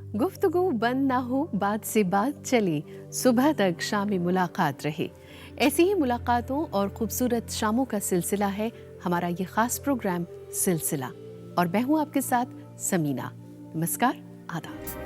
गुफ्तगू बंद ना हो, बात से बात चले, सुबह तक शाम मुलाकात रहे। ऐसी ही मुलाकातों और खूबसूरत शामों का सिलसिला है हमारा ये खास प्रोग्राम सिलसिला। और मैं हूं आपके साथ समीना। नमस्कार, आदाब।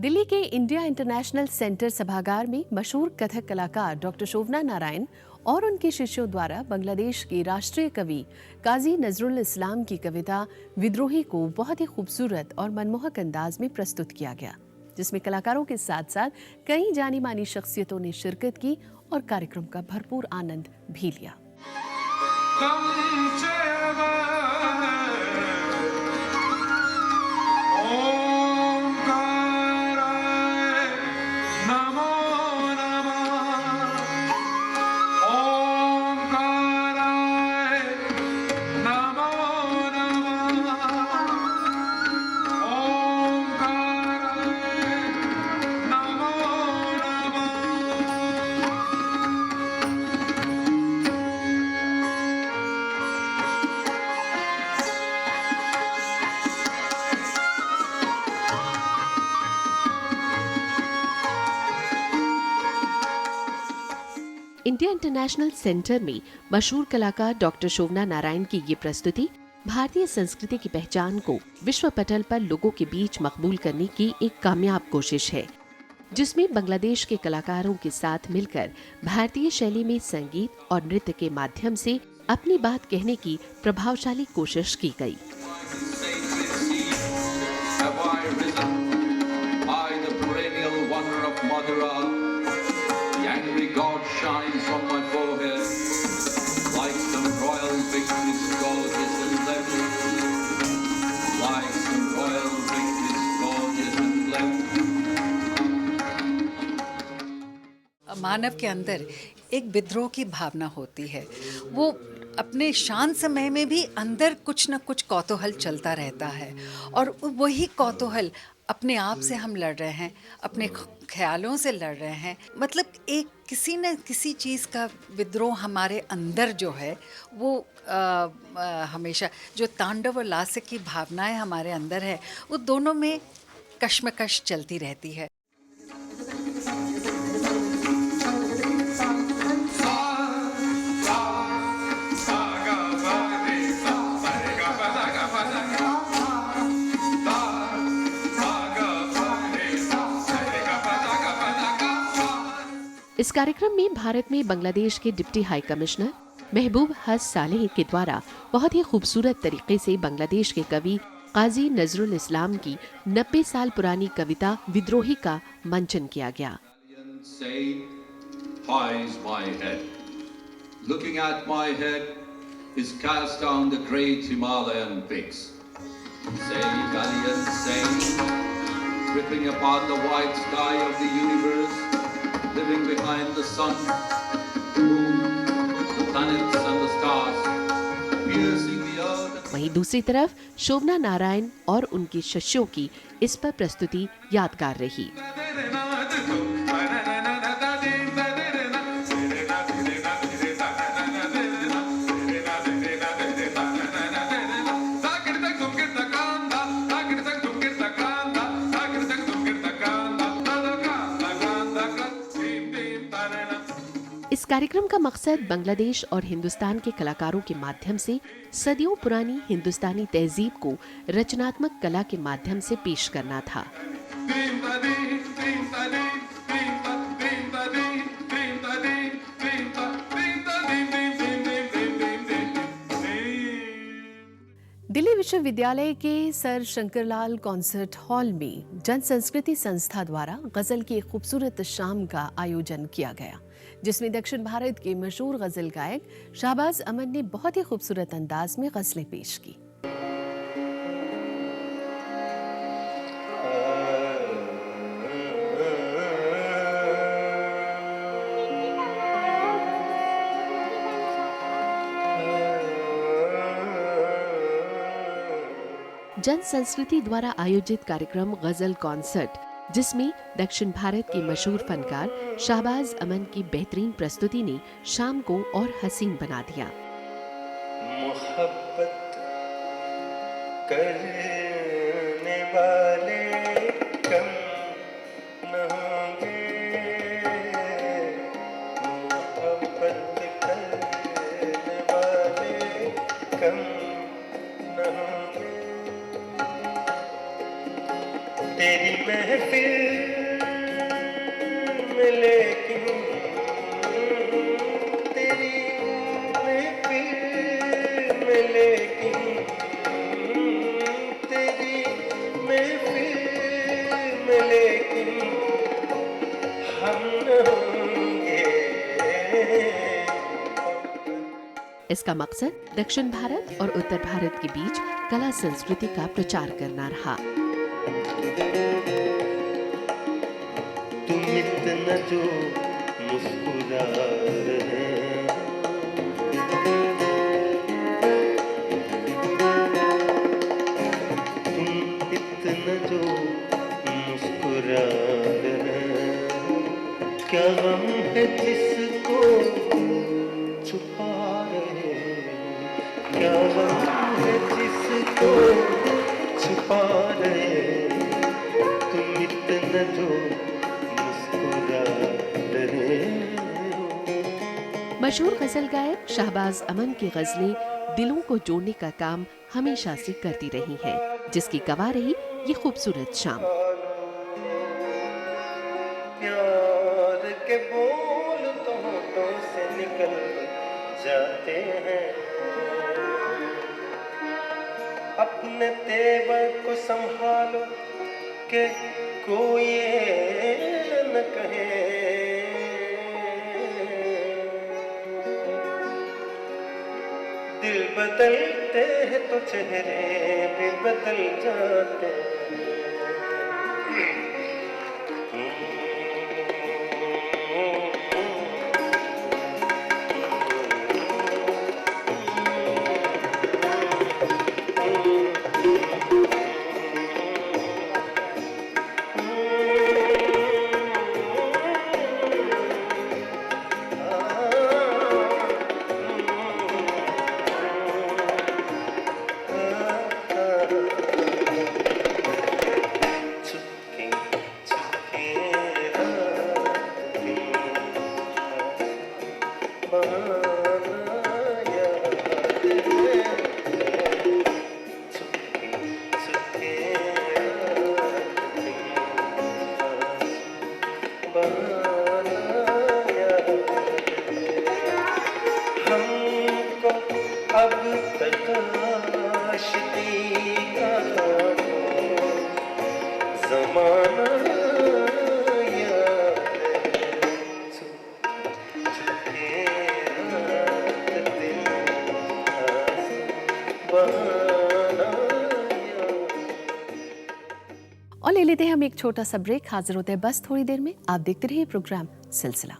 दिल्ली के इंडिया इंटरनेशनल सेंटर सभागार में मशहूर कथक कलाकार डॉक्टर शोभना नारायण और उनके शिष्यों द्वारा बांग्लादेश के राष्ट्रीय कवि काजी नजरुल इस्लाम की कविता विद्रोही को बहुत ही खूबसूरत और मनमोहक अंदाज में प्रस्तुत किया गया, जिसमें कलाकारों के साथ साथ कई जानी मानी शख्सियतों ने शिरकत की और कार्यक्रम का भरपूर आनंद भी लिया। इंडिया इंटरनेशनल सेंटर में मशहूर कलाकार डॉक्टर शोभना नारायण की ये प्रस्तुति भारतीय संस्कृति की पहचान को विश्व पटल पर लोगों के बीच मकबूल करने की एक कामयाब कोशिश है, जिसमें बांग्लादेश के कलाकारों के साथ मिलकर भारतीय शैली में संगीत और नृत्य के माध्यम से अपनी बात कहने की प्रभावशाली कोशिश की गई। God shines on my forehead like some royal victory's gorgeous emblem, like some royal victory's gorgeous emblem. मानव के अंदर एक विद्रोह की भावना होती है। वो अपने शांत समय में भी अंदर कुछ न कुछ कौतूहल चलता रहता है, और वही कौतूहल अपने आप से हम लड़ रहे हैं, अपने ख्यालों से लड़ रहे हैं। मतलब एक किसी न किसी चीज़ का विद्रोह हमारे अंदर जो है वो हमेशा जो तांडव और लास्य की भावनाएं हमारे अंदर है, वो दोनों में कश्मकश चलती रहती है। इस कार्यक्रम में भारत में बांग्लादेश के डिप्टी हाई कमिश्नर महबूब हस सालेह के द्वारा बहुत ही खूबसूरत तरीके से बांग्लादेश के कवि काजी नजरुल इस्लाम की 90 साल पुरानी कविता विद्रोही का मंचन किया गया। Living behind the sun, the moon, the planets and the stars, piercing the earth. वहीं दूसरी तरफ शोभना नारायण और उनके शिष्यों की इस पर प्रस्तुति यादगार रही। इस कार्यक्रम का मकसद बांग्लादेश और हिंदुस्तान के कलाकारों के माध्यम से सदियों पुरानी हिंदुस्तानी तहजीब को रचनात्मक कला के माध्यम से पेश करना था। दिल्ली विश्वविद्यालय के सर शंकरलाल कॉन्सर्ट हॉल में जन संस्कृति संस्था द्वारा गजल की एक खूबसूरत शाम का आयोजन किया गया, जिसमें दक्षिण भारत के मशहूर गजल गायक शाहबाज अमन ने बहुत ही खूबसूरत अंदाज में गजलें पेश की। जन संस्कृति द्वारा आयोजित कार्यक्रम गजल कॉन्सर्ट जिसमें दक्षिण भारत के मशहूर फनकार शाहबाज अमन की बेहतरीन प्रस्तुति ने शाम को और हसीन बना दिया। मोहब्बत करने वाले कम न होंगे, मोहब्बत करने वाले कम न होंगे। तेरी महफिल में लेकिन तेरी महफिल में लेकिन तेरी महफिल में लेकिन हम न होंगे। इसका मकसद दक्षिण भारत और उत्तर भारत के बीच कला संस्कृति का प्रचार करना रहा। तुम इतना जो मुस्कुरा रहे हो, तुम इतना जो मुस्कुरा रहे हो, क्या गम है जिसको छुपा रहे हो, क्या गम है जिसको छुपा रहे हो, तुम इतना जो मुस्कुरा रहे हो। मशहूर गजल गायक शाहबाज अमन की गजलें दिलों को जोड़ने का काम हमेशा से करती रही हैं, जिसकी गवाह रही ये खूबसूरत शाम। प्यार के बोल तो होठों से निकल जाते हैं, अपने तेवर को संभालो कि कोई ये न कहे। दिल बदलते हैं तो चेहरे भी बदल जाते हमको अब तक आशिकी का ज़माना याद है, चुपके रात दिन बहाना याद। और ले लेते हैं हम एक छोटा सा ब्रेक। हाजिर होते हैं बस थोड़ी देर में। आप देखते रहिए प्रोग्राम सिलसिला।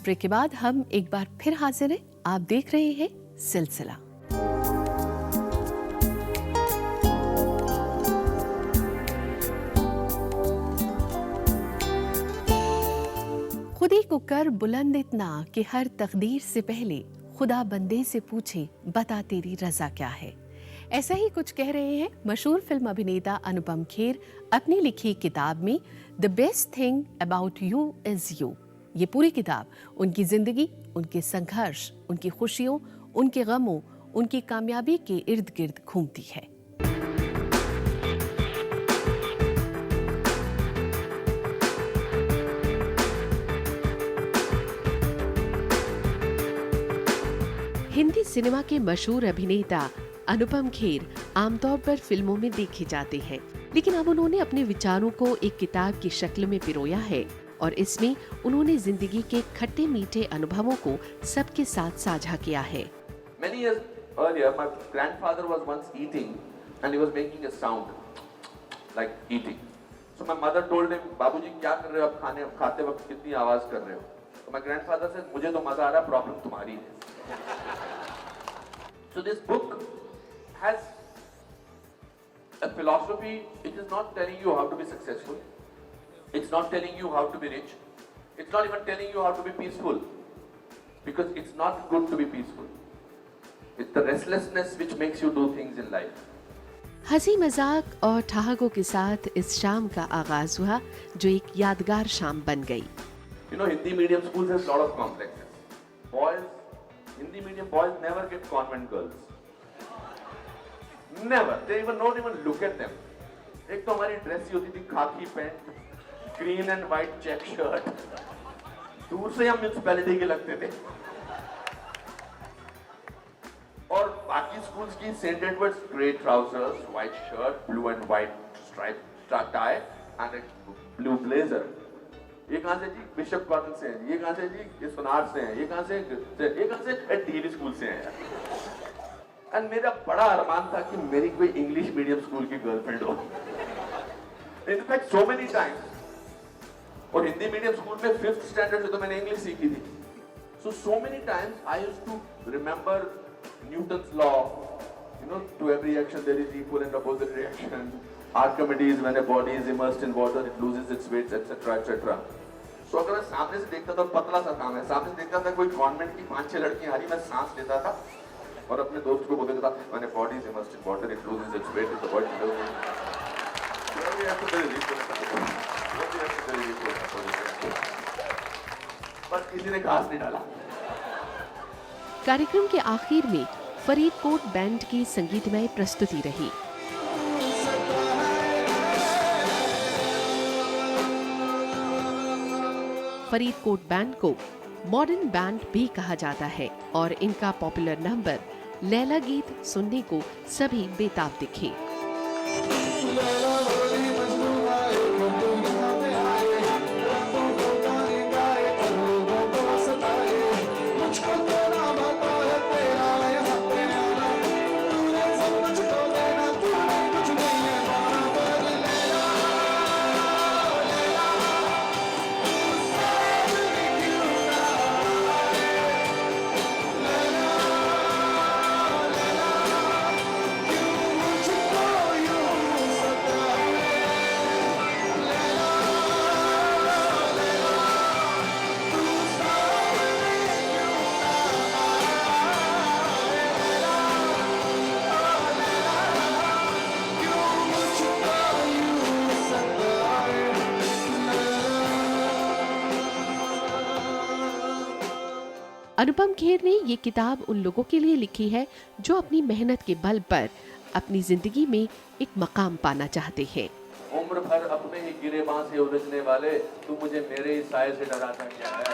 ब्रेक के बाद हम एक बार फिर हाजिर हैं। आप देख रहे हैं सिलसिला। खुदी को कर बुलंद इतना कि हर तकदीर से पहले खुदा बंदे से पूछे बता तेरी रजा क्या है। ऐसा ही कुछ कह रहे हैं मशहूर फिल्म अभिनेता अनुपम खेर अपनी लिखी किताब में the best thing about you is you. ये पूरी किताब उनकी जिंदगी, उनके संघर्ष, उनकी खुशियों, उनके गमों, उनकी कामयाबी के इर्द गिर्द घूमती है। हिंदी सिनेमा के मशहूर अभिनेता अनुपम खेर आमतौर पर फिल्मों में देखे जाते हैं, लेकिन अब उन्होंने अपने विचारों को एक किताब की शक्ल में पिरोया है और इसमें उन्होंने जिंदगी के खट्टे मीठे अनुभवों को सबके साथ साझा किया है। Many years earlier, my grandfather was once eating and he was making a sound like eating. So my mother told him, बाबूजी क्या कर रहे हो आप खाते वक्त कितनी आवाज कर रहे हो? So my grandfather said, मुझे तो मजा आ रहा है, प्रॉब्लम तुम्हारी है. So this book has a philosophy. It is not telling you how to be successful. It's not telling you how to be rich. It's not even telling you how to be peaceful. Because it's not good to be peaceful. It's the restlessness which makes you do things in life. हंसी मजाक और ठहाकों के साथ इस शाम का आगाज हुआ जो एक यादगार शाम बन गई. You know, Hindi medium schools has a lot of complexes. Hindi medium boys never get convent girls. Never. They don't even look at them. एक तो हमारी ड्रेस ही होती थी khaki pant, green and white check shirt. दूर से हम municipality के लगते थे. और बाकी स्कूल्स की Saint Edward's grey trousers, white shirt, blue and white stripe tie and एक ब्लू ब्लेजर. ये कहां से जी? बिशप कॉटन से हैं. ये कहां से जी? ये सोनार से हैं. ये कहां से डीवी स्कूल से हैं. एंड मेरा बड़ा अरमान था कि मेरी कोई इंग्लिश मीडियम स्कूल की गर्लफ्रेंड हो. In fact so many times. और हिंदी मीडियम स्कूल में 5th स्टैंडर्ड से तो मैंने इंग्लिश सीखी थी. So many times I used to remember Newton's law. You know, to every action there is equal and opposite reaction. Archimedes, when a body is immersed in water, it loses its weight, etc., etc. So अगर मैं सामने से देखता था, पतला सा काम है, सामने से देखता था कोई कॉन्वेंट की 5-6 लड़कियां आ रही, मैं सांस लेता था और अपने दोस्त को बोलता था, when a body is immersed in water, it loses its weight, the body loses its weight. बस किसी ने घास नहीं डाला. कार्यक्रम के आखिर में फरीदकोट बैंड की संगीतमय प्रस्तुति रही. फरीदकोट बैंड को मॉडर्न बैंड भी कहा जाता है और इनका पॉपुलर नंबर लैला गीत सुनने को सभी बेताब दिखे. अनुपम खेर ने ये किताब उन लोगों के लिए लिखी है जो अपनी मेहनत के बल पर अपनी जिंदगी में एक मकाम पाना चाहते हैं. उम्र भर अपने ही गिरेबां से उलझने वाले, तू मुझे मेरे ही साए से डराता क्या है.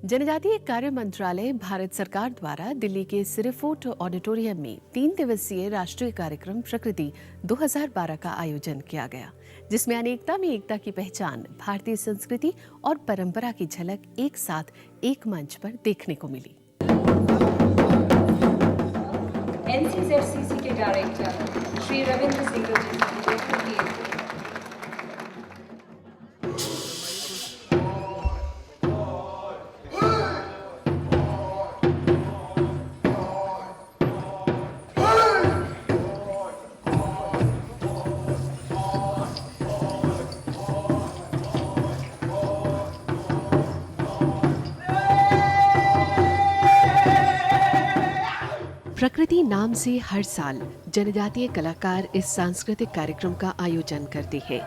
जनजातीय कार्य मंत्रालय भारत सरकार द्वारा दिल्ली के सिरिफोर्ट ऑडिटोरियम में 3 दिवसीय राष्ट्रीय कार्यक्रम प्रकृति 2012 का आयोजन किया गया, जिसमें अनेकता में एकता की पहचान, भारतीय संस्कृति और परंपरा की झलक एक साथ एक मंच पर देखने को मिली. NCZCC के डायरेक्टर श्री रविंद्र सिंह जी की प्रस्तुति. प्रकृति नाम से हर साल जनजातीय कलाकार इस सांस्कृतिक कार्यक्रम का आयोजन करते हैं.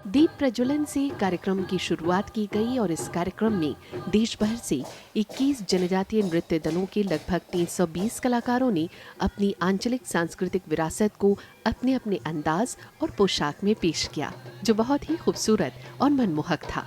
दीप प्रज्वलन से कार्यक्रम की शुरुआत की गई और इस कार्यक्रम में देश भर से 21 जनजातीय नृत्य दलों के लगभग 320 कलाकारों ने अपनी आंचलिक सांस्कृतिक विरासत को अपने अपने अंदाज और पोशाक में पेश किया, जो बहुत ही खूबसूरत और मनमोहक था.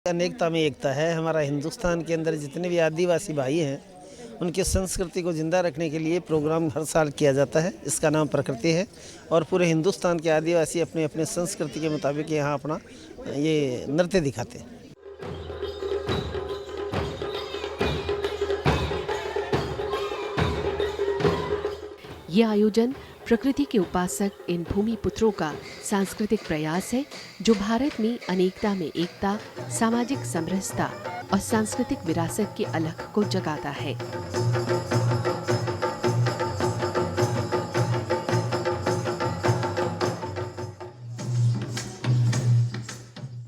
अनेकता में एकता है। हमारा हिंदुस्तान के अंदर जितने भी आदिवासी भाई हैं उनकी संस्कृति को ज़िंदा रखने के लिए प्रोग्राम हर साल किया जाता है। इसका नाम प्रकृति है और पूरे हिंदुस्तान के आदिवासी अपने अपने संस्कृति के मुताबिक यहाँ अपना ये नृत्य दिखाते हैं। ये आयोजन प्रकृति के उपासक इन भूमि पुत्रों का सांस्कृतिक प्रयास है जो भारत में अनेकता में एकता, सामाजिक समरसता और सांस्कृतिक विरासत की अलख को जगाता है।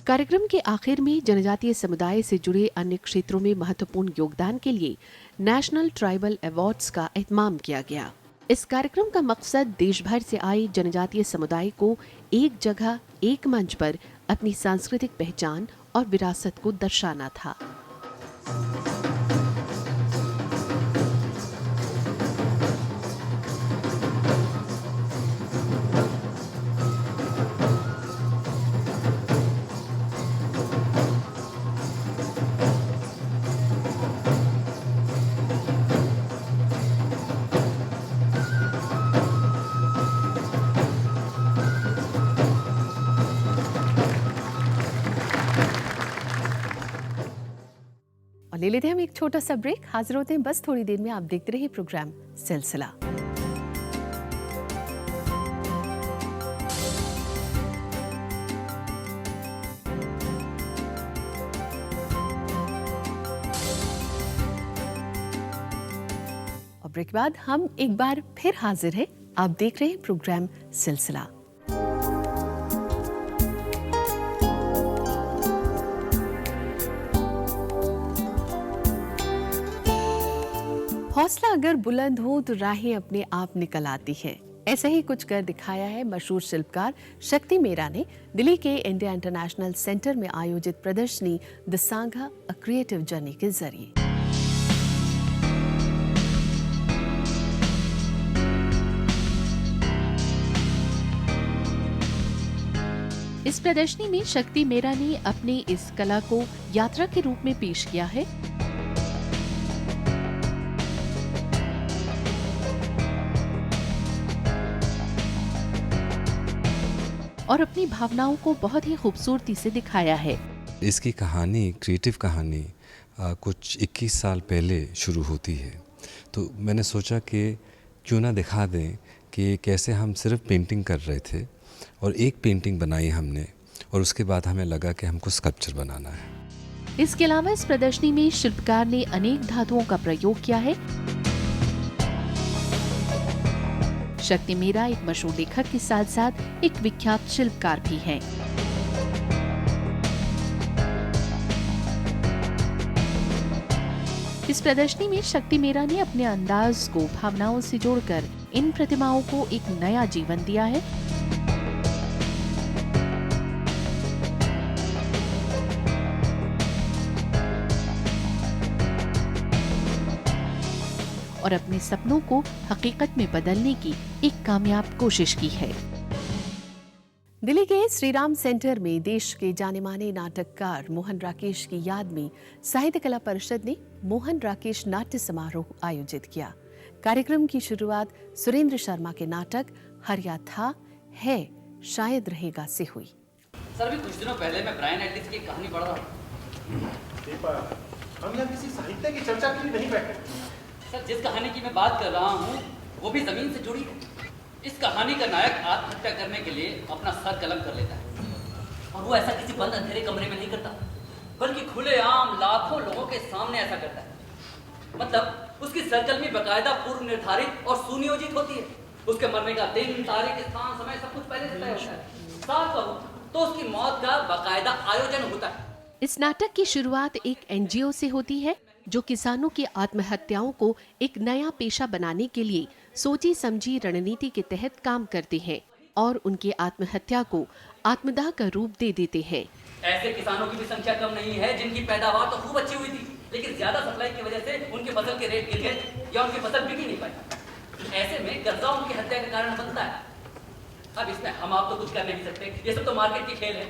कार्यक्रम के आखिर में जनजातीय समुदाय से जुड़े अन्य क्षेत्रों में महत्वपूर्ण योगदान के लिए नेशनल ट्राइबल अवार्ड्स का एहतमाम किया गया। इस कार्यक्रम का मकसद देश भर से आए जनजातीय समुदाय को एक जगह, एक मंच पर अपनी सांस्कृतिक पहचान और विरासत को दर्शाना था। और ले लेते हैं हम एक छोटा सा ब्रेक। हाजिर होते हैं बस थोड़ी देर में। आप देखते रहिए प्रोग्राम सिलसिला। और ब्रेक के बाद हम एक बार फिर हाजिर हैं। आप देख रहे हैं प्रोग्राम सिलसिला। हौसला अगर बुलंद हो तो राहें अपने आप निकल आती है। ऐसा ही कुछ कर दिखाया है मशहूर शिल्पकार शक्ति मेरा ने दिल्ली के इंडिया इंटरनेशनल सेंटर में आयोजित प्रदर्शनी the Sanga a creative journey के जरिए। इस प्रदर्शनी में शक्ति मेरा ने अपने इस कला को यात्रा के रूप में पेश किया है। और अपनी भावनाओं को बहुत ही खूबसूरती से दिखाया है। इसकी कहानी, क्रिएटिव कहानी कुछ 21 साल पहले शुरू होती है, तो मैंने सोचा कि क्यों ना दिखा दें कि कैसे हम सिर्फ पेंटिंग कर रहे थे और एक पेंटिंग बनाई हमने और उसके बाद हमें लगा कि हमको स्कल्पचर बनाना है। इसके अलावा इस प्रदर्शनी में शिल्पकार ने अनेक धातुओं का प्रयोग किया है। शक्ति मेरा एक मशहूर लेखक के साथ साथ एक विख्यात शिल्पकार भी हैं। इस प्रदर्शनी में शक्ति मेरा ने अपने अंदाज को भावनाओं से जोड़कर इन प्रतिमाओं को एक नया जीवन दिया है। और अपने सपनों को हकीकत में बदलने की एक कामयाब कोशिश की है। दिल्ली के श्री राम सेंटर में देश के जाने माने नाटककार मोहन राकेश की याद में साहित्य कला परिषद ने मोहन राकेश नाट्य समारोह आयोजित किया। कार्यक्रम की शुरुआत सुरेंद्र शर्मा के नाटक हरिया था, है, शायद रहेगा से हुई। सर, अभी कुछ दिनों पहले मैं ब्रायन एडिस की कहानी पढ़ रहा हूँ। हम यहाँ किसी साहित्य की चर्चा के लिए नहीं बैठे। सर, जिस कहानी की मैं बात कर रहा हूँ वो भी जमीन से जुड़ी है। इस कहानी का नायक आत्महत्या करने के लिए अपना सर कलम कर लेता है, और वो ऐसा किसी बंद अंधेरे कमरे में नहीं करता, बल्कि खुलेआम लाखों लोगों के सामने ऐसा करता है। मतलब उसकी सरकलमी बाकायदा पूर्व निर्धारित और सुनियोजित होती है। उसके मरने का दिन, तारीख, स्थान, समय सब कुछ पहले से तय होता है। साफ कहूं तो उसकी मौत का बाकायदा आयोजन होता है। इस नाटक की शुरुआत एक एनजीओ से होती है जो किसानों की आत्महत्याओं को एक नया पेशा बनाने के लिए सोची समझी रणनीति के तहत काम करते हैं और उनकी आत्महत्या को आत्मदाह का रूप दे देते हैं। ऐसे किसानों की भी संख्या कम नहीं है जिनकी पैदावार तो खूब अच्छी हुई थी, लेकिन ज्यादा सप्लाई की वजह से उनके फसल के रेट गिर गए या उनकी फसल बिक ही नहीं पाई। ऐसे में कर्जा उनकी हत्या का कारण बनता है। अब इसमें हम आप तो कुछ कर नहीं सकते, ये सब तो मार्केट की खेल है।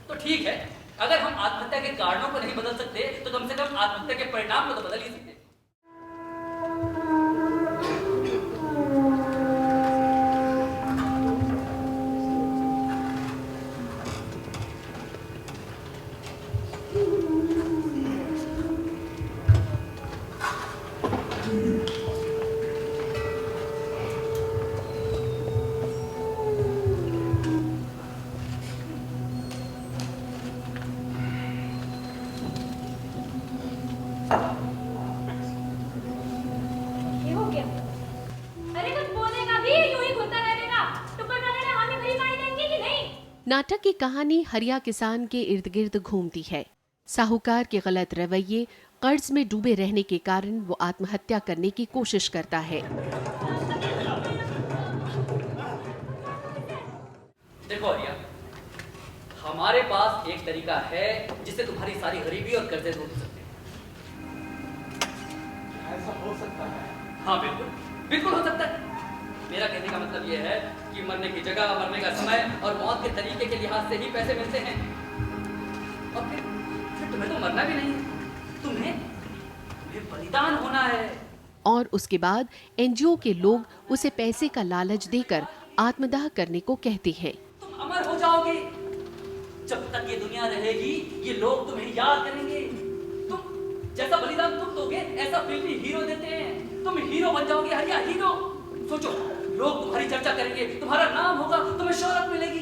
तो ठीक है, अगर हम आत्महत्या के कारणों को नहीं बदल सकते तो कम से कम आत्महत्या के परिणाम को तो बदल ही सकते। ये हो गया। अरे कुछ बोलेगा भी, यूं ही घुलता रहेगा। टुप्पड़ वाले ने हामी भरी पानी देंगे कि नहीं? नाटक की कहानी हरिया किसान के इर्द गिर्द घूमती है। साहूकार के गलत रवैये, कर्ज में डूबे रहने के कारण वो आत्महत्या करने की कोशिश करता है। देखो हरिया, हमारे पास एक तरीका है जिससे तुम्हारी सारी गरीबी और कर्जे दूर हो सकते हैं। ऐसा हो सकता है? हाँ बिल्कुल, बिल्कुल हो सकता है। मेरा कहने का मतलब यह है कि मरने की जगह, मरने का समय और मौत के तरीके के लिहाज से ही पैसे मिलते हैं। और फिर तुम्हें तो मरना भी नहीं है, तुम्हें बलिदान होना है। और उसके बाद एनजीओ के लोग उसे पैसे का लालच देकर आत्मदाह करने को कहते हैं। तुम अमर हो जाओगे। जब तक ये दुनिया रहेगी ये लोग तुम्हें याद करेंगे। तुम जैसा बलिदान तुम दोगे ऐसा फिल्मी हीरो देते हैं। तुम हीरो बन जाओगे हरिया, हीरो। सोचो, लोग तुम्हारी चर्चा करेंगे, तुम्हारा नाम होगा, तुम्हें शोहरत मिलेगी।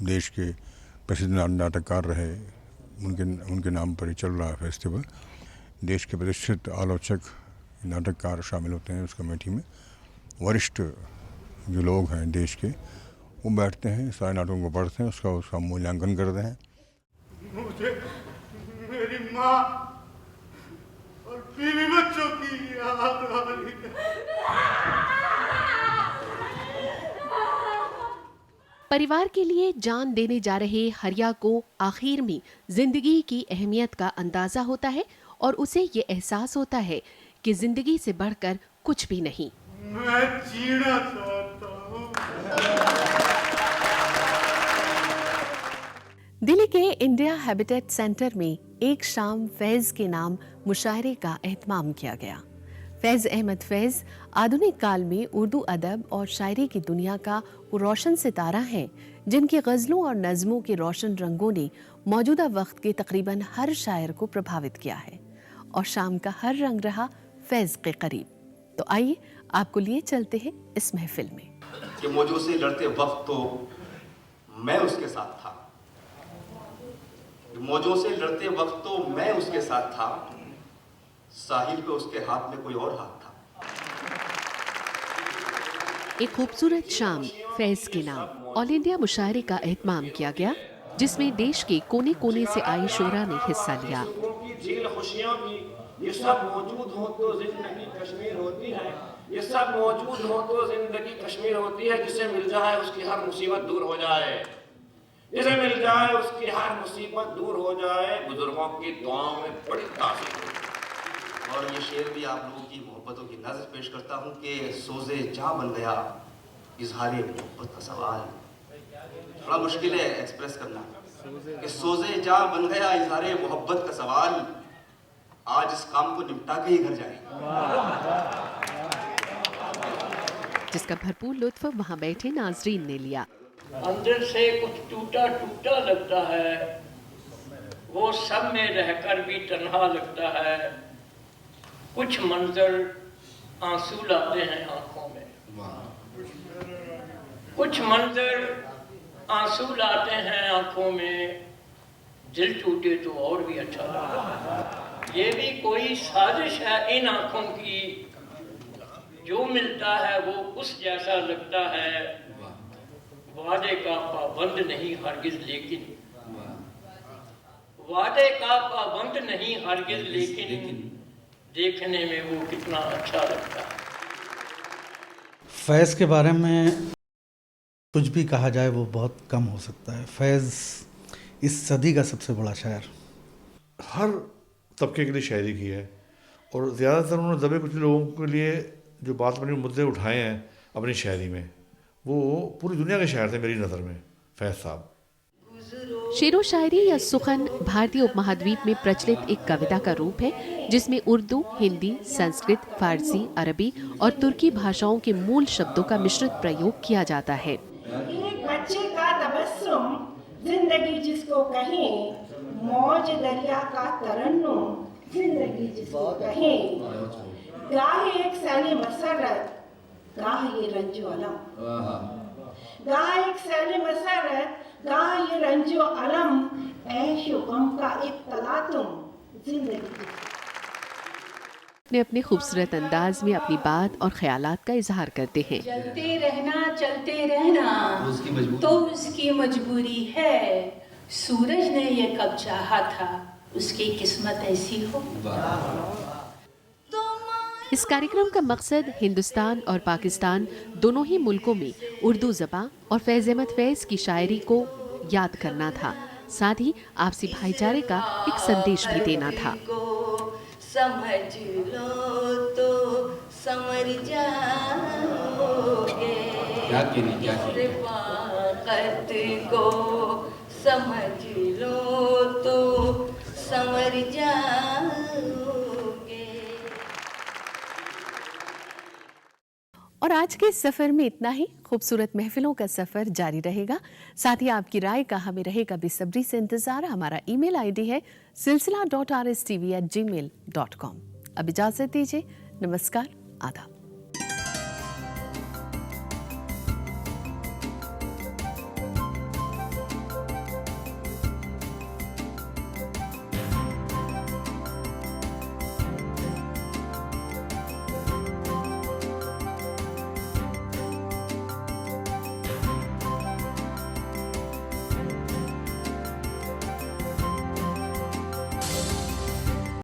देश के प्रसिद्ध नाटककार रहे, उनके नाम पर ही चल रहा है फेस्टिवल। देश के प्रतिष्ठित आलोचक, नाटककार शामिल होते हैं उस कमेटी में। वरिष्ठ जो लोग हैं देश के, वो बैठते हैं, सारे नाटकों को पढ़ते हैं, उसका मूल्यांकन करते हैं। मुझे मेरी माँ और बीवी बच्चों की याद आ रही है। परिवार के लिए जान देने जा रहे हरिया को आखिर में जिंदगी की अहमियत का अंदाजा होता है और उसे ये एहसास होता है कि जिंदगी से बढ़कर कुछ भी नहीं। मैं जीना चाहता हूँ। दिल्ली के इंडिया हैबिटेट सेंटर में एक शाम फैज के नाम मुशायरे का एहतमाम किया गया। फैज अहमद फैज आधुनिक काल में उर्दू अदब और शायरी की दुनिया का वो रोशन सितारा हैं जिनकी गज़लों और नज़मों के रोशन रंगों ने मौजूदा वक्त के तकरीबन हर शायर को प्रभावित किया है और शाम का हर रंग रहा फैज के करीब। तो आइए आपको लिए चलते हैं इस महफिल में। कि मौजों से लड़ते वक्त तो मैं उसके साथ था, मौजों से लड़ते वक्त तो मैं उसके साथ था, साहिल पे उसके हाथ में कोई और हाथ था। एक खूबसूरत शाम फैज के नाम ऑल इंडिया मुशायरे का एहतमाम किया गया, जिसमें देश के कोने कोने से आए शोरा ने हिस्सा लिया। झील खुशियां भी ये सब मौजूद हो तो जिंदगी कश्मीर होती है, ये सब मौजूद हो तो जिंदगी कश्मीर होती है। जिसे मिल जाए उसकी हर मुसीबत दूर हो जाए, जिसे मिल जाए उसकी हर मुसीबत दूर हो जाए। बुजुर्गों की दुआओं में बड़ी तासीर होती है। और ये शेर भी आप लोगों की मोहब्बतों की नज़र पेश करता हूँ कि सोज़े जा बन गया इजहारे मोहब्बत का सवाल। थोड़ा मुश्किल है एक्सप्रेस करना कि सोज़े जा बन गया इजहारे मोहब्बत का सवाल। आज इस काम को निपटा के ही घर जाएंगे। जिसका भरपूर लुत्फ वहाँ बैठे नाजरीन ने लिया। अंदर से कुछ टूटा टूटा लगता है, वो सब में रहकर भी तन्हा लगता है। कुछ मंजर आंसू लाते हैं आंखों में, कुछ मंजर आंसू लाते हैं आंखों में। दिल टूटे तो और भी अच्छा लगता है। ये भी कोई साजिश है इन आंखों की, जो मिलता है वो उस जैसा लगता है। वादे का पाबंद नहीं हरगिज लेकिन, वादे का पाबंद नहीं हरगिज लेकिन, देखने में वो कितना अच्छा लगता है। फैज़ के बारे में कुछ भी कहा जाए वो बहुत कम हो सकता है। फैज़ इस सदी का सबसे बड़ा शायर, हर तबके के लिए शायरी की है और ज़्यादातर उन्होंने दबे कुछ लोगों के लिए जो बात बनी मुद्दे उठाए हैं अपनी शायरी में, वो पूरी दुनिया के शायर थे मेरी नज़र में, फैज़ साहब। शेरो शायरी या सुखन भारतीय उपमहाद्वीप में प्रचलित एक कविता का रूप है जिसमें उर्दू, हिंदी, संस्कृत, फारसी, अरबी और तुर्की भाषाओं के मूल शब्दों का मिश्रित प्रयोग किया जाता है। एक बच्चे का तबस्सुम, जिंदगी जिसको कहें, मौज दरिया का तरन्नुम, जिंदगी जिसको कहें, गाहे एक सैले मसरत, गाहे ये रंजो अलम, गाहे एक सैले मसरत, गाहे ये रंजो अलम, ऐशो गम का एक तलातुम, जिंदगी अपने खूबसूरत अंदाज में अपनी बात और ख्यालात का इजहार करते हैं। चलते रहना तो उसकी मजबूरी है, सूरज ने ये कब चाहा था, उसकी किस्मत ऐसी हो। इस कार्यक्रम का मकसद हिंदुस्तान और पाकिस्तान दोनों ही मुल्कों में उर्दू ज़बान और फैज़ अहमद फैज़ की शायरी को याद करना था, साथ ही आपसी भाईचारे का एक संदेश भी देना था। समझ लो तो समझ जाओगे, रिफ़ाक़त को समझ लो तो समझ जाओगे। और आज के इस सफ़र में इतना ही। खूबसूरत महफिलों का सफ़र जारी रहेगा, साथ ही आपकी राय का हमें रहेगा बेसब्री से इंतज़ार। हमारा ईमेल आईडी है silsila.rstv@gmail.com। अब इजाज़त दीजिए, नमस्कार, आदाब।